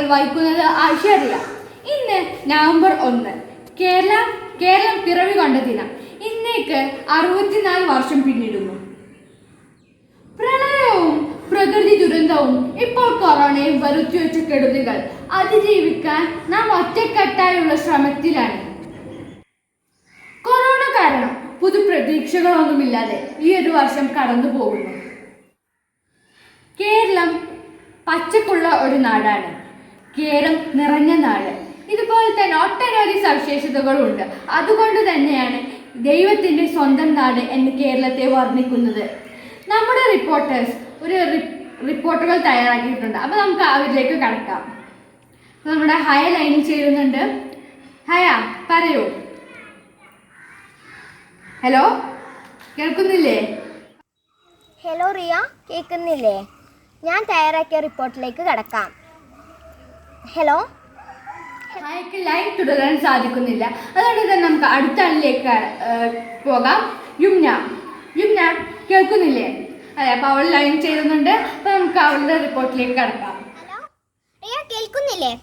വാർത്തകൾ വായിക്കുന്നത് ആയിഷറിയ. ഇന്ന് നവംബർ 1. കേരളം പിറവി കൊണ്ട ദിനം. ഇന്നേക്ക് 64 വർഷം പിന്നിടുന്നു. പ്രളയവും പ്രകൃതി ദുരന്തവും ഇപ്പോൾ കൊറോണയും വരുത്തിവെച്ച കെടുതികൾ അതിജീവിക്കാൻ നാം ഒറ്റക്കെട്ടായുള്ള ശ്രമത്തിലാണ്. കൊറോണ കാരണം പുതുപ്രതീക്ഷകളൊന്നുമില്ലാതെ ഈ ഒരു വർഷം കടന്നു പോകുന്നു. കേരളം പച്ചപ്പുള്ള ഒരു നാടാണ്. കേരം നിറഞ്ഞ നാട്. ഇതുപോലെ തന്നെ ഒട്ടനവധി സവിശേഷതകളുണ്ട്. അതുകൊണ്ട് തന്നെയാണ് ദൈവത്തിൻ്റെ സ്വന്തം നാട് എന്ന് കേരളത്തെ വർണ്ണിക്കുന്നത്. നമ്മുടെ റിപ്പോർട്ടേഴ്സ് റിപ്പോർട്ടുകൾ തയ്യാറാക്കിയിട്ടുണ്ട്. അപ്പോൾ നമുക്ക് അവരിലേക്ക് കടക്കാം. നമ്മുടെ ഹയ ലൈനിൽ ചേരുന്നുണ്ട്. ഹയ, പറയൂ. ഹലോ, കേൾക്കുന്നില്ലേ? ഹലോ റിയ, കേൾക്കുന്നില്ലേ? ഞാൻ തയ്യാറാക്കിയ റിപ്പോർട്ടിലേക്ക് കടക്കാം. ഹലോ. ഹയക്ക് ലൈൻ തുടരാൻ സാധിക്കുന്നില്ല. അതുകൊണ്ട് തന്നെ നമുക്ക് അടുത്ത ആളിലേക്ക് പോകാം. യുംന, കേൾക്കുന്നില്ലേ? അതെ, അപ്പോൾ അവൾ ലൈൻ ചെയ്യുന്നുണ്ട്. അപ്പോൾ നമുക്ക് അവളുടെ റിപ്പോർട്ടിലേക്ക് കടക്കാം. ഹലോ റിയ, കേൾക്കുന്നില്ലേ?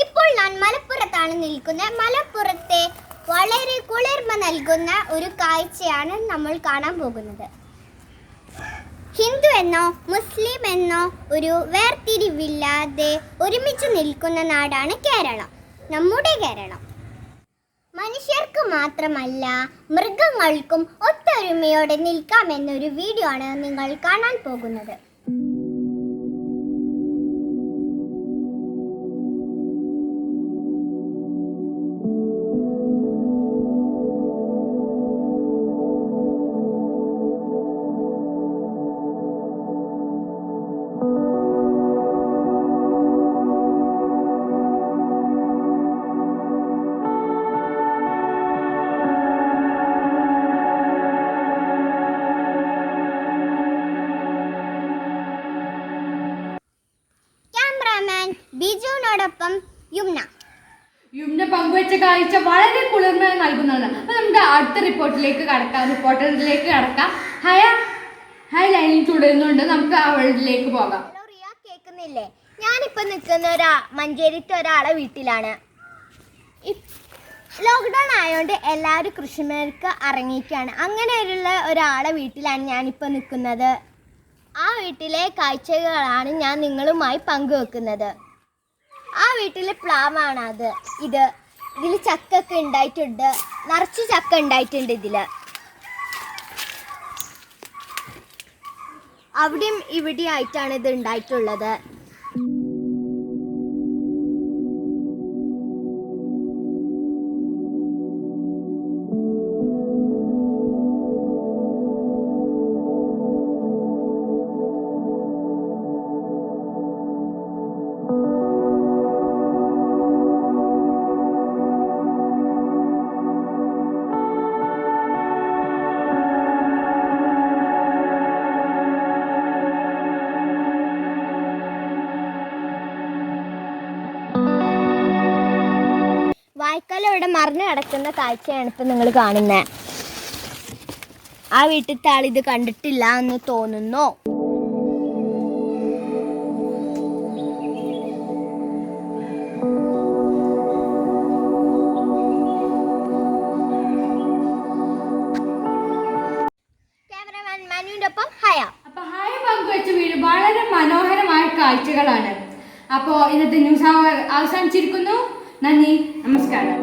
ഇപ്പോൾ ഞാൻ മലപ്പുറത്താണ് നിൽക്കുന്നത്. മലപ്പുറത്തെ വളരെ കുളിർമ നൽകുന്ന ഒരു കാഴ്ചയാണ് നമ്മൾ കാണാൻ പോകുന്നത്. ഹിന്ദു എന്നോ മുസ്ലിം എന്നോ ഒരു വേർതിരിവില്ലാതെ ഒരുമിച്ച് നിൽക്കുന്ന നാടാണ് കേരളം, നമ്മുടെ കേരളം. മനുഷ്യർക്ക് മാത്രമല്ല മൃഗങ്ങൾക്കും ഒത്തൊരുമയോടെ നിൽക്കാമെന്നൊരു വീഡിയോ ആണ് നിങ്ങൾ കാണാൻ പോകുന്നത്. ബിജുവിനോടൊപ്പം യുംന പങ്കുവച്ച കാഴ്ച വളരെ കുളിർമ നൽകുന്നതാണ്. അപ്പോൾ നമ്മുടെ അടുത്ത റിപ്പോർട്ടിലേക്ക് കടക്കാം. ഹയ ലൈനിൽ തുടരുന്നുണ്ട്. നമുക്ക് അവളിലേക്ക് പോകാം. ഹലോ റിയ, കേൾക്കുന്നില്ലേ? ഞാനിപ്പോൾ നിൽക്കുന്ന മഞ്ചേരിത്തെ ഒരാളെ വീട്ടിലാണ്. ലോക്ക്ഡൗൺ ആയതുകൊണ്ട് എല്ലാവരും കൃഷിമേർക്ക് ഇറങ്ങിയിരിക്കുകയാണ്. അങ്ങനെയുള്ള ഒരാളെ വീട്ടിലാണ് ഞാനിപ്പോൾ നിൽക്കുന്നത്. ആ വീട്ടിലെ കാഴ്ചകളാണ് ഞാൻ നിങ്ങളുമായി പങ്കുവെക്കുന്നത്. ആ വീട്ടിലെ പ്ലാവാണ് ഇതിൽ ചക്കൊക്കെ ഉണ്ടായിട്ടുണ്ട്. നിറച്ച് ചക്ക ഉണ്ടായിട്ടുണ്ട് ഇതിൽ. അവിടെയും ഇവിടെയും ആയിട്ടാണ് ഇത് ഉണ്ടായിട്ടുള്ളത്. വായ്ക്കാലം ഇവിടെ മറിഞ്ഞു കിടക്കുന്ന കാഴ്ചയാണ് ഇപ്പം നിങ്ങൾ കാണുന്നത്. ആ വീട്ടിലത്തെ ആളിത് കണ്ടിട്ടില്ല എന്ന് തോന്നുന്നു. ക്യാമറമാൻ മനുവിനൊപ്പം ഹയ. അപ്പോൾ ഹയ പങ്കുവെച്ച വീഡിയോ വളരെ മനോഹരമായ കാഴ്ചകളാണ്. അപ്പോൾ ഇന്നത്തെ ന്യൂസ് അവർ അവസാനിച്ചിരിക്കുന്നു. നന്ദി, നമസ്കാരം.